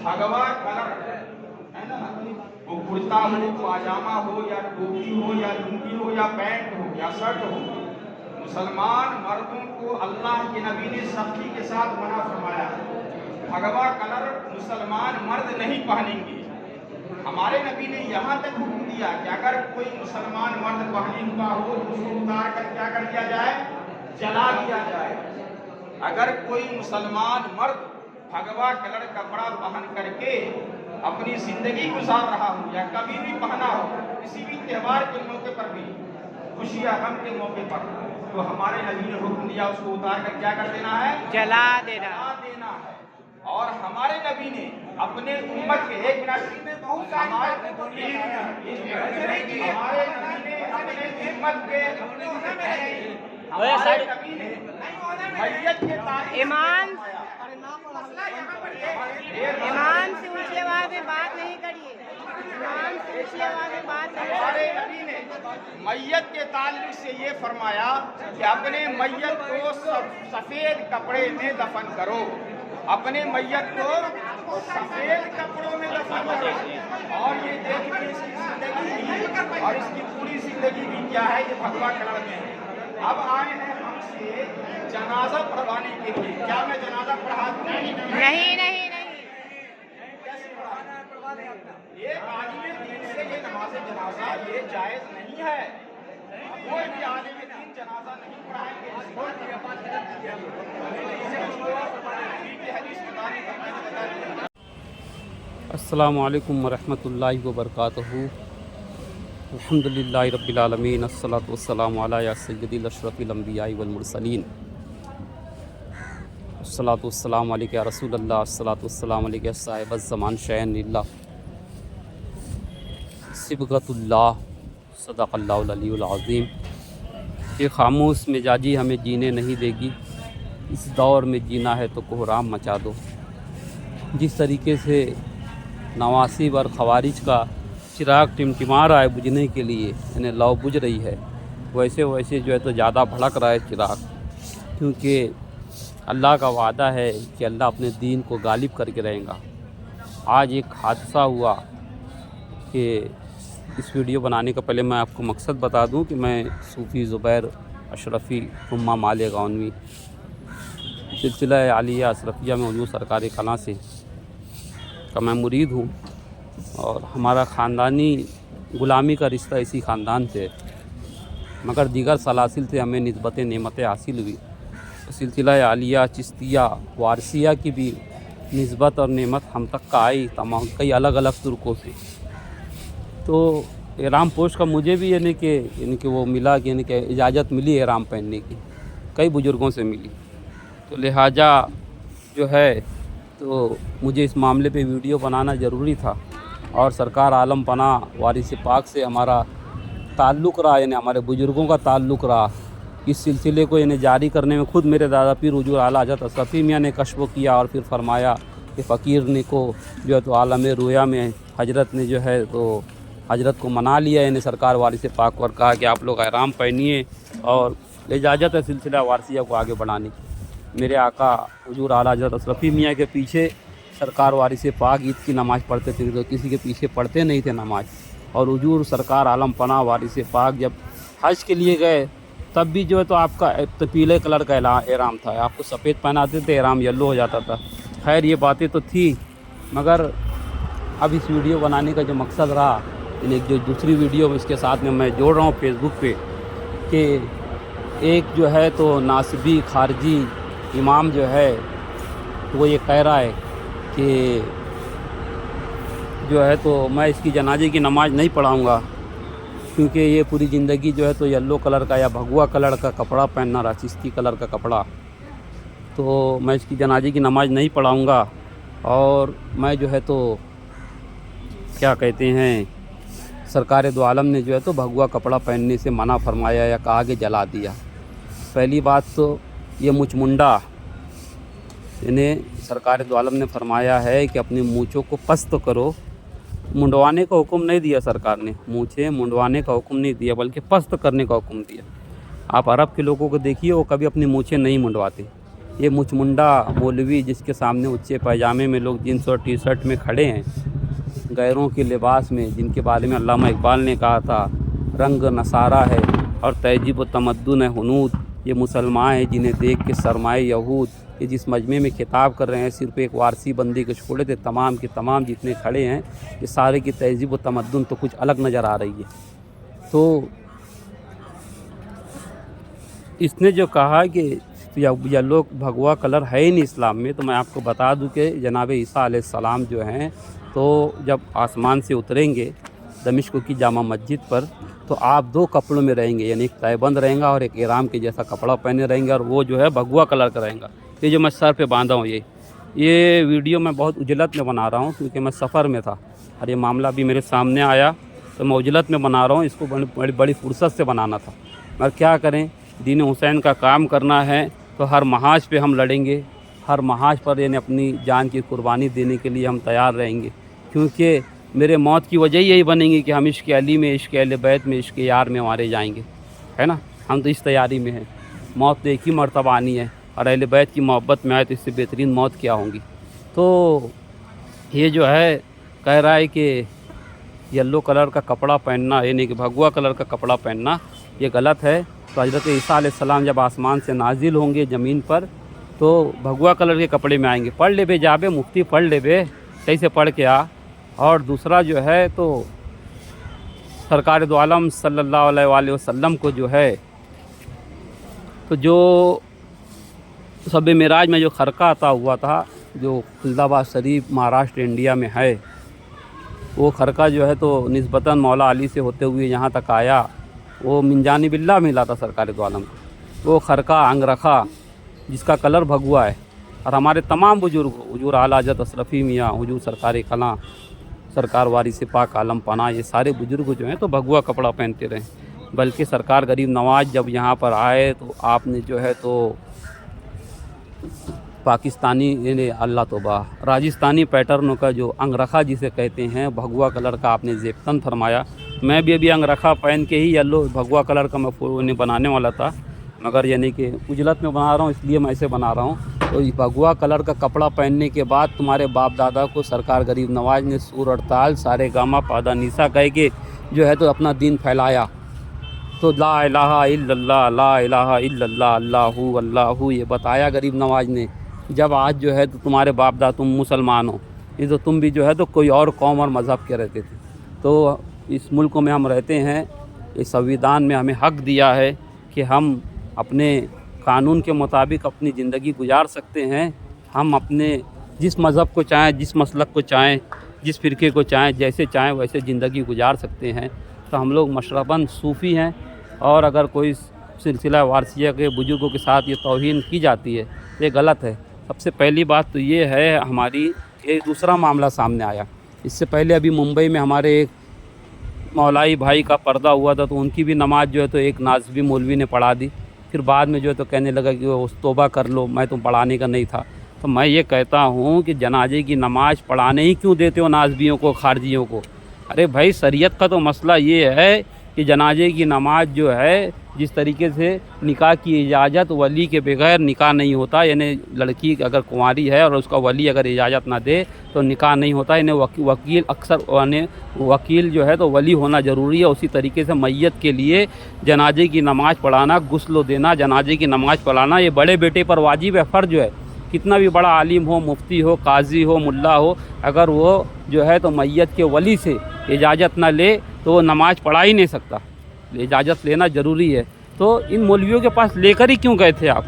भगवा कलर है ना, वो कुर्ता हो, पाजामा हो, या टोपी हो, या लुंगी हो, या पैंट हो, या शर्ट हो, मुसलमान मर्दों को अल्लाह के नबी ने सख्ती के साथ मना फरमाया। भगवा कलर मुसलमान मर्द नहीं पहनेंगे। हमारे नबी ने यहाँ तक हुक्म दिया कि अगर कोई मुसलमान मर्द पहने हुआ हो तो उसको उतार कर क्या कर दिया जाए, जला दिया जाए। अगर कोई मुसलमान मर्द भगवा कलर कपड़ा पहन करके अपनी जिंदगी गुजार रहा हो या कभी भी पहना हो, किसी भी त्योहार के मौके पर भी, खुशी या गम के मौके पर, तो हमारे नबी ने हुक्म दिया उसको उतार कर क्या कर देना है, जला देना है। और हमारे नबी ने अपने उम्मत के एक मिनट में बहुत हमारे नबी ने अपने उम्मत के मैयत के ईमान से ऊंची आवाज में बात नहीं करिए, ईमान से ऊंची आवाज में बात नहीं। हमारे नबी ने मैयत के ताल्लुक से ये फरमाया कि अपने मैयत को सफेद कपड़े में दफन करो, अपने मैयत को सफेद कपड़ों में दफन करो। और ये देखिए इसकी जिंदगी और इसकी पूरी जिंदगी भी क्या है, ये भगवा कलर में है। अब आए हैं हमसे जनाजा पढ़वाने के लिए। क्या मैं जनाजा पढ़ा दूं? नहीं। कैसे पढ़ा? ये आलिम दीन से ये नमाज जनाजा ये जायज नहीं है। कोई भी आलिम दीन जनाजा नहीं पढ़ाएंगे। अस्सलामु अलैकुम वरहमतुल्लाहि वबरकातुहू। अल्हम्दुलिल्लाहि रब्बिल आलमीन, अस्सलातु वस्सलामु अला सय्यदिल अशरफिल अंबियाइ वल मुरसलीन, अस्सलातु वस्सलामु अलैका या रसूलल्लाह, अस्सलातु वस्सलामु अलैका साहिबज़ ज़मान शअनिल्लाह, सिबगतुल्लाह, सदक़ल्लाहुल अलीयुल अज़ीम। ये खामोश मिजाजी हमें जीने नहीं देगी, इस दौर में जीना है तो कोहराम मचा दो। जिस तरीके से नवासिब और ख़वारिज का चिराग टिमटिमा रहा है बुझने के लिए, यानी लौ बुझ रही है, वैसे वैसे जो है तो ज़्यादा भड़क रहा है चिराग, क्योंकि अल्लाह का वादा है कि अल्लाह अपने दीन को गालिब करके रहेगा। आज एक हादसा हुआ कि इस वीडियो बनाने का पहले मैं आपको मकसद बता दूं कि मैं सूफ़ी ज़ुबैर अशरफ़ी हुम्मा माले गौनवी सिलसिला आलिया अशरफिया में हुजूर सरकार कला से का मैं मुरीद हूँ, और हमारा ख़ानदानी ग़ुलामी का रिश्ता इसी ख़ानदान से, मगर दीगर सलासिल से हमें निस्बत नेमतें हासिल हुई। सिलसिला आलिया चिश्तिया वारसिया की भी निस्बत और नेमत हम तक का आई, तमाम कई अलग अलग तुर्कों से। तो एहराम पोश का मुझे भी यानी कि वो मिला कि यानी कि इजाज़त मिली एहराम पहनने की, कई बुज़ुर्गों से मिली। तो लिहाजा जो है तो मुझे इस मामले पे वीडियो बनाना ज़रूरी था, और सरकार आलम पनाह वारिस पाक से हमारा ताल्लुक़ रहा, यानी हमारे बुज़ुर्गों का ताल्लुक़ रहा। इस सिलसिले को यानी जारी करने में खुद मेरे दादा पीर हुजूर आला हज़रत अशरफ़ी मियाँ ने कश्फ किया, और फिर फरमाया कि फ़कीर ने को जो है तो आलम रोया में हजरत ने जो है तो हजरत को मना लिया, यानी सरकार वारिस पाक पर कहा कि आप लोग एहराम पहनिए, और इजाज़त है सिलसिला वारसिया को आगे बढ़ाने की। मेरे आका हुजूर आला हज़रत अशरफ़ी मियाँ के पीछे सरकार वारिस पाक ईद की नमाज़ पढ़ते थे, तो किसी के पीछे पढ़ते नहीं थे नमाज़। और हुजूर सरकार आलम पनाह वारिस पाक जब हज के लिए गए तब भी जो है तो आपका तो पीले कलर का एहराम था, आपको सफ़ेद पहनाते थे, एहराम येलो हो जाता था। खैर ये बातें तो थी, मगर अब इस वीडियो बनाने का जो मकसद रहा, यानी जो दूसरी वीडियो इसके साथ में मैं जोड़ रहा हूँ फेसबुक पे, कि एक जो है तो नासिबी खारजी इमाम जो है वो ये कह रहा है कि जो है तो मैं इसकी जनाजे की नमाज़ नहीं पढ़ाऊँगा, क्योंकि ये पूरी ज़िंदगी जो है तो येलो कलर का या भगवा कलर का कपड़ा पहनना रहा, चिश्ती कलर का कपड़ा, तो मैं इसकी जनाजे की नमाज़ नहीं पढ़ाऊँगा। और मैं जो है तो क्या कहते हैं, सरकार दो आलम ने जो है तो भगवा कपड़ा पहनने से मना फरमाया या कहा कि जला दिया। पहली बात तो ये मुचमुंडा, यानी सरकार दो आलम ने फरमाया है कि अपनी मूँछों को पस्त करो, मुंडवाने का हुक्म नहीं दिया सरकार ने, मूँछें मुंडवाने का हुक्म नहीं दिया, बल्कि पस्त करने का हुक्म दिया। आप अरब के लोगों को देखिए, वो कभी अपनी मूँछें नहीं मुंडवाते, ये मुचमुंडा मौलवी जिसके सामने उच्चे पैजामे में लोग जीन्स और टी शर्ट में खड़े हैं, गैरों के लिबास में, जिनके बारे में अल्लामा इकबाल ने कहा था रंग नसारा है और तहजीब व तमद्दुन है हुनूद, ये मुसलमान हैं जिन्हें देख के सरमाए यहूद। ये जिस मजमे में खिताब कर रहे हैं सिर्फ एक वारसी बंदी को छोड़े थे, तमाम के तमाम जितने खड़े हैं ये सारे की तहजीब व तमद्दुन तो कुछ अलग नज़र आ रही है। तो इसने जो कहा कि येलो भगवा कलर है ही नहीं इस्लाम में, तो मैं आपको बता दूं कि जनाब ईसा अलैहिस्सलाम जो हैं तो जब आसमान से उतरेंगे दमिश्क की जामा मस्जिद पर, तो आप दो कपड़ों में रहेंगे, यानी एक तयबंद रहेगा और एक इहराम के जैसा कपड़ा पहने रहेंगे, और वो जो है भगवा कलर का रहेगा। ये जो मैं सर पे बांधा हूँ ये वीडियो मैं बहुत उजलत में बना रहा हूँ क्योंकि मैं सफ़र में था और ये मामला भी मेरे सामने आया, तो मैं उजलत में बना रहा हूँ। इसको बड़ी फुर्सत से बनाना था, मगर क्या करें, दीन हुसैन का काम करना है तो हर महाज पे हम लड़ेंगे, हर महाज पर यानी अपनी जान की कुर्बानी देने के लिए हम तैयार रहेंगे, क्योंकि मेरे मौत की वजह यही बनेगी कि हम इश्क़ अली में, इश्क़ अहले बैत में, इश्क़ यार में मारे जाएंगे, है ना। हम तो इस तैयारी में हैं, मौत तो एक ही मरतबा आनी है और अहले बैत की मोहब्बत में आए तो इससे बेहतरीन मौत क्या होगी। तो ये जो है कह रहा है कि येलो कलर का कपड़ा पहनना यानी कि भगवा कलर का कपड़ा पहनना ये गलत है। तो हज़रत ईसा अलैहिस्सलाम जब आसमान से नाजिल होंगे ज़मीन पर तो भगवा कलर के कपड़े में आएंगे। पढ़ ले बे जाबे, मुफ्ती पढ़ ले बे, सही से पढ़ के आ। और दूसरा जो है तो सरकार दो आलम सल्लल्लाहु अलैहि वसल्लम को जो है तो जो शब मेराज में जो खरका अता हुआ था, जो खुल्दाबाद शरीफ महाराष्ट्र इंडिया में है, वो खरका जो है तो निस्बतन मौला अली से होते हुए यहाँ तक आया, वो मिंजानी बिल्ला मिला था सरकार दो आलम को। वो खरका अंगरखा जिसका कलर भगवा है, और हमारे तमाम बुजुर्ग, हुजूर आला हज़रत अशरफी मियाँ, हुजूर सरकार कला, सरकार वारिस पाक आलम पना, ये सारे बुजुर्ग जो हैं तो भगवा कपड़ा पहनते रहे। बल्कि सरकार गरीब नवाज जब यहाँ पर आए तो आपने जो है तो पाकिस्तानी यानी अल्लाह तौबा राजस्थानी पैटर्नों का जो अंगरखा जिसे कहते हैं भगवा कलर का आपने ज़ेबतन फरमाया। मैं भी अभी अंगरखा पहन के ही येलो भगवा कलर का मैं बनाने वाला था, मगर यानी कि उजलत में बना रहा हूँ इसलिए मैं ऐसे बना रहा हूँ। तो भगवा कलर का कपड़ा पहनने के बाद तुम्हारे बाप दादा को सरकार गरीब नवाज ने सूर और ताल सारे गामा पादा निसा कह के जो है तो अपना दीन फैलाया। तो ला इलाहा इल्लल्लाह, ला इलाहा इल्लल्लाह, अल्लाहु अल्लाहु ये बताया गरीब नवाज ने। जब आज जो है तो तुम्हारे बाप दादा तुम मुसलमान हो, ये तो तुम भी जो है तो कोई और कौम और मज़हब के रहते थे। तो इस मुल्क में हम रहते हैं, इस संविधान में हमें हक़ दिया है कि हम अपने कानून के मुताबिक अपनी ज़िंदगी गुजार सकते हैं। हम अपने जिस मज़हब को चाहें, जिस मसलक को चाहें, जिस फ़िरके को चाहें, जैसे चाहें वैसे ज़िंदगी गुजार सकते हैं। तो हम लोग मशरबन सूफ़ी हैं, और अगर कोई सिलसिला वारसिया के बुजुर्गों के साथ ये तौहीन की जाती है ये गलत है। सबसे पहली बात तो ये है हमारी, एक दूसरा मामला सामने आया। इससे पहले अभी मुंबई में हमारे एक मौलाई भाई का पर्दा हुआ था, तो उनकी भी नमाज जो है तो एक नाज़बी मौलवी ने पढ़ा दी। फिर बाद में जो है तो कहने लगा कि वो तौबा कर लो, मैं तो पढ़ाने का नहीं था। तो मैं ये कहता हूँ कि जनाजे की नमाज़ पढ़ाने ही क्यों देते हो नाज़बियों को, खारजियों को? अरे भाई, शरीयत का तो मसला ये है कि जनाजे की नमाज जो है, जिस तरीके से निकाह की इजाज़त वली के बगैर निकाह नहीं होता, यानी लड़की अगर कुंवारी है और उसका वली अगर इजाज़त ना दे तो निकाह नहीं होता। यानी वकील अक्सर यानी वकील जो है तो वली होना ज़रूरी है। उसी तरीके से मैयत के लिए जनाजे की नमाज़ पढ़ाना, गुस्ल देना, जनाजे की नमाज़ पढ़ाना ये बड़े बेटे पर वाजिब है, फ़र्ज है। कितना भी बड़ा आलिम हो, मुफ्ती हो, काजी हो, मुल्ला हो, अगर वो जो है तो मैयत के वली से इजाज़त ना ले तो वो नमाज़ पढ़ा ही नहीं सकता। इजाज़त लेना ज़रूरी है। तो इन मौलवियों के पास लेकर ही क्यों गए थे आप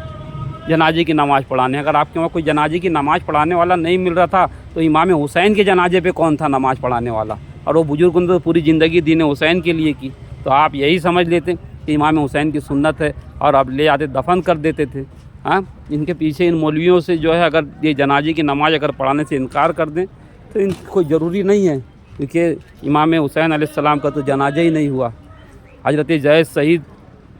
जनाजे की नमाज़ पढ़ाने? अगर आपके वहाँ कोई जनाजे की नमाज़ पढ़ाने वाला नहीं मिल रहा था तो इमाम हुसैन के जनाजे पे कौन था नमाज़ पढ़ाने वाला? और वो बुजुर्ग ने तो पूरी ज़िंदगी दीन हुसैन के लिए की। तो आप यही समझ लेते कि इमाम हुसैन की सुन्नत है और अब ले आते दफन कर देते थे। हाँ, इनके पीछे इन मौलवियों से जो है अगर ये जनाजे की नमाज़ अगर पढ़ाने से इनकार कर दें तो इनको ज़रूरी नहीं है, क्योंकि इमाम हुसैन अलैहिस्सलाम का तो जनाजा ही नहीं हुआ। हज़रत जैद शहीद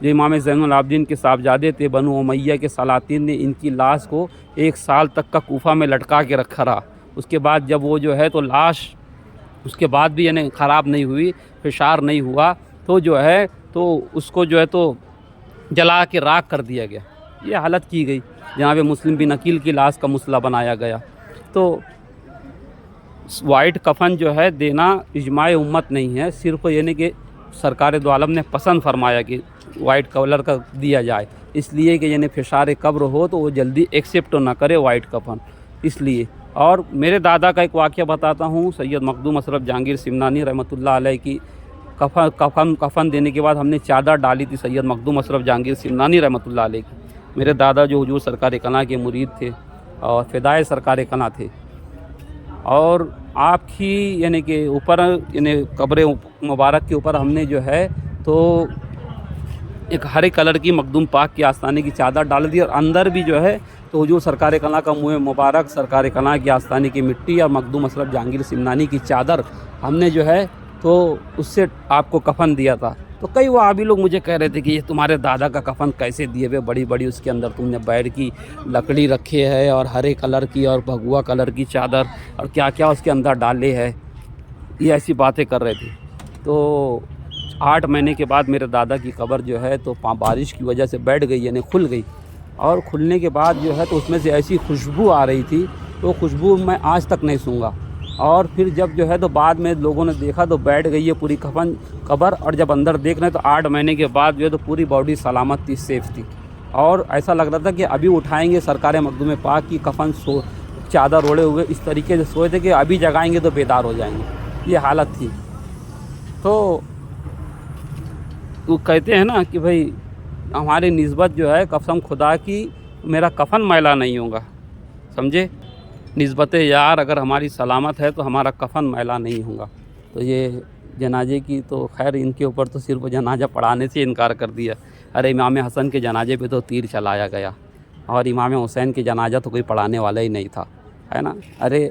जो इमाम ज़ैनुल आबिदीन के साहबजादे थे, बनु उमैया के सलातीन ने इनकी लाश को 1 साल तक का कूफा में लटका के रखा रहा। उसके बाद जब वो जो है तो लाश उसके बाद भी यानी ख़राब नहीं हुई, फिशार नहीं हुआ, तो जो है तो उसको जो है तो जला के राख कर दिया गया। ये हालत की गई। जनाब मुस्लिम बिन अकील की लाश का मसला बनाया गया। तो वाइट कफन जो है देना इजमाए उम्मत नहीं है, सिर्फ यानी कि सरकार दो आलम ने पसंद फरमाया कि वाइट कलर का दिया जाए, इसलिए कि यानी फिशार कब्र हो तो वो जल्दी एक्सेप्ट ना करे वाइट कफन, इसलिए। और मेरे दादा का एक वाक़या बताता हूँ। सैयद मखदूम अशरफ जहांगीर सिमनानी रहमतुल्लाह अलैह की कफन देने के बाद हमने चादर डाली थी सैयद मखदूम अशरफ जहांगीर सिमनानी रहमतुल्लाह अलैह की। मेरे दादा जो हुजूर सरकार कला के मुरीद थे और फ़िदाए सरकार कला थे, और आपकी यानी कि ऊपर यानी कब्र मुबारक के ऊपर हमने जो है तो एक हरे कलर की मखदूम पाक के आस्थाने की चादर डाल दी, और अंदर भी जो है तो हुजूर सरकार कला का मुँह मुबारक, सरकार कला की आस्थाने की मिट्टी और मखदूम अशरफ जहांगीर सिमनानी की चादर हमने जो है तो उससे आपको कफन दिया था। तो कई वहाबी लोग मुझे कह रहे थे कि ये तुम्हारे दादा का कफन कैसे दिए हुए, बड़ी बड़ी उसके अंदर तुमने बैर की लकड़ी रखी है और हरे कलर की और भगवा कलर की चादर और क्या क्या उसके अंदर डाले है, ये ऐसी बातें कर रहे थे। तो 8 महीने के बाद मेरे दादा की कब्र जो है तो बारिश की वजह से बैठ गई, यानी खुल गई, और खुलने के बाद जो है तो उसमें से ऐसी खुशबू आ रही थी, तो खुशबू मैं आज तक नहीं सूंघा। और फिर जब जो है तो बाद में लोगों ने देखा तो बैठ गई है पूरी कब्र, और जब अंदर देख रहे तो 8 महीने के बाद जो है तो पूरी बॉडी सलामत थी, सेफ थी, और ऐसा लग रहा था कि अभी उठाएंगे सरकार मखदूम पाक की कफन चादर ओढ़े हुए इस तरीके से सोए थे कि अभी जगाएंगे तो बेदार हो जाएंगे, ये हालत थी। तो कहते हैं ना कि भाई हमारी निस्बत जो है कसम खुदा की मेरा कफन मैला नहीं होगा, समझे, निस्बत यार अगर हमारी सलामत है तो हमारा कफन मैला नहीं होगा। तो ये जनाजे की तो खैर इनके ऊपर तो सिर्फ जनाजा पढ़ाने से इनकार कर दिया। अरे इमाम हसन के जनाजे पे तो तीर चलाया गया, और इमाम हुसैन के जनाजा तो कोई पढ़ाने वाला ही नहीं था, है ना। अरे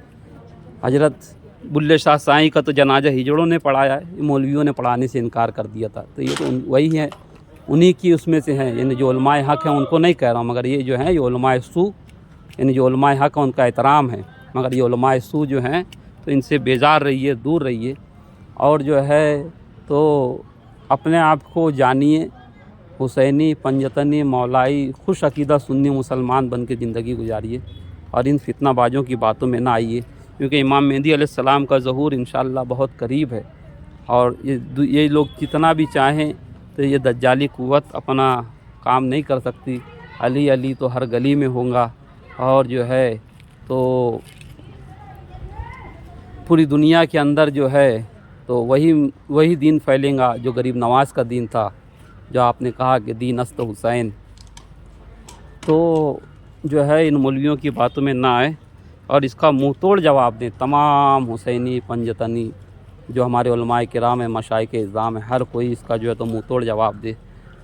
हजरत बुल्ले शाह साईं का तो जनाजा हिजड़ों ने पढ़ाया है, मौलवियों ने पढ़ाने से इनकार कर दिया था। तो ये तो वही है, उन्हीं की उसमें से हैं, यानी जो उलमाए हक़ हैं उनको नहीं कह रहा हूँ, मगर ये जो हैं ये उलमाए सू, यानी जो उलमाए हक़ है उनका एहतराम है, मगर ये उलमाए सू जो हैं तो इनसे बेजार रहिए, दूर रहिए, और जो है तो अपने आप को जानिए हुसैनी, पंजतनी, मौलाई, खुश अकीदा सुन्नी मुसलमान बन के ज़िंदगी गुजारिए, और इन फितनाबाजों की बातों में ना आइए, क्योंकि इमाम मेहदी अलैहिस्सलाम का ज़हूर इंशाअल्लाह बहुत करीब है। और ये लोग जितना भी चाहें तो ये दज्जाली कुव्वत अपना काम नहीं कर सकती। अली अली तो हर गली में होगा, और जो है तो पूरी दुनिया के अंदर जो है तो वही दीन फैलेगा जो गरीब नवाज का दीन था, जो आपने कहा कि दीन अस्त हुसैन। तो जो है इन मौलवियों की बातों में ना आए, और इसका मुँह तोड़ जवाब दें तमाम हुसैनी, पंजतनी जो हमारे उलमाए किराम है, मशाइख इज़्ज़ाम है, हर कोई इसका जो है तो मुँह तोड़ जवाब दे,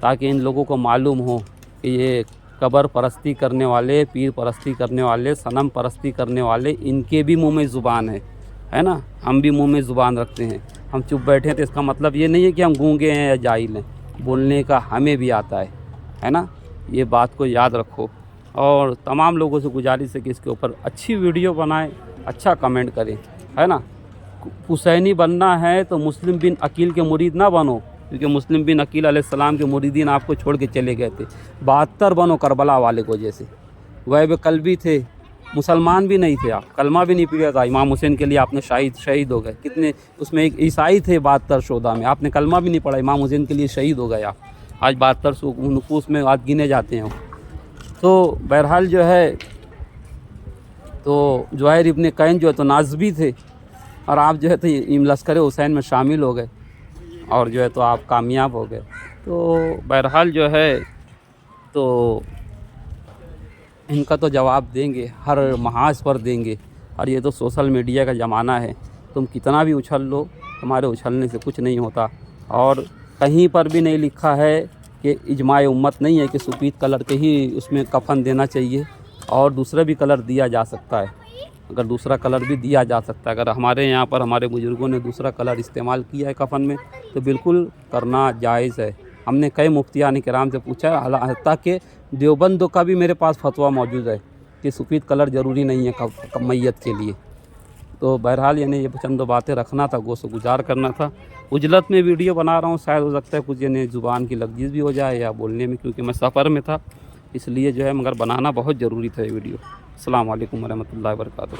ताकि इन लोगों को मालूम हो कि ये कब्र परस्ती करने वाले, पीर परस्ती करने वाले, सनम परस्ती करने वाले, इनके भी मुंह में ज़ुबान है ना। हम भी मुंह में ज़ुबान रखते हैं, हम चुप बैठे हैं तो इसका मतलब ये नहीं है कि हम गूंगे हैं या जाहिल हैं, बोलने का हमें भी आता है ना। ये बात को याद रखो, और तमाम लोगों से गुजारिश है कि इसके ऊपर अच्छी वीडियो बनाएं, अच्छा कमेंट करें, है ना। हुसैनी बनना है तो मुस्लिम बिन अकील के मुरीद ना बनो, क्योंकि मुस्लिम बिन अकील अलैहिस्सलाम के मुरीदीन आपको छोड़ के चले गए थे। 72 बनो करबला वाले को जैसे, वह कल्बी थे, मुसलमान भी नहीं थे, आप कलमा भी नहीं पढ़ा था, इमाम हुसैन के लिए आपने शहीद हो गए। कितने उसमें एक ईसाई थे 72 शोधा में, आपने कलमा भी नहीं पढ़ा, इमाम हुसैन के लिए शहीद हो गए आप। आज 72 नफूस में आज गिने जाते हैं। तो बहरहाल जो है तो ज़ुहैर इब्न कैन जो है तो नाज़बी थे, और आप जो है तो लश्कर हुसैन में शामिल हो गए, और जो है तो आप कामयाब हो गए। तो बहरहाल जो है तो इनका तो जवाब देंगे, हर महाज पर देंगे। और ये तो सोशल मीडिया का ज़माना है, तुम कितना भी उछल लो, तुम्हारे उछलने से कुछ नहीं होता। और कहीं पर भी नहीं लिखा है कि इजमाए उम्मत नहीं है कि सफ़ेद कलर के ही उसमें कफन देना चाहिए, और दूसरा भी कलर दिया जा सकता है। अगर दूसरा कलर भी दिया जा सकता है, अगर हमारे यहाँ पर हमारे बुज़ुर्गों ने दूसरा कलर इस्तेमाल किया है कफन में, तो बिल्कुल करना जायज़ है। हमने कई मुफ्तियान किराम से पूछा है, हत्ता कि देवबंद का भी मेरे पास फतवा मौजूद है कि सफ़ेद कलर ज़रूरी नहीं है मैयत के लिए। तो बहरहाल यानी ये चंद बातें रखना था, गोश गुजार करना था। उजलत में वीडियो बना रहा हूँ, शायद हो सकता है कुछ यानी ज़ुबान की लफ्ज़ीज़ भी हो जाए या बोलने में, क्योंकि मैं सफ़र में था। اس لیے جو ہے مگر بنانا بہت ضروری تھا یہ ویڈیو۔ السلام علیکم ورحمۃ اللہ وبرکاتہ۔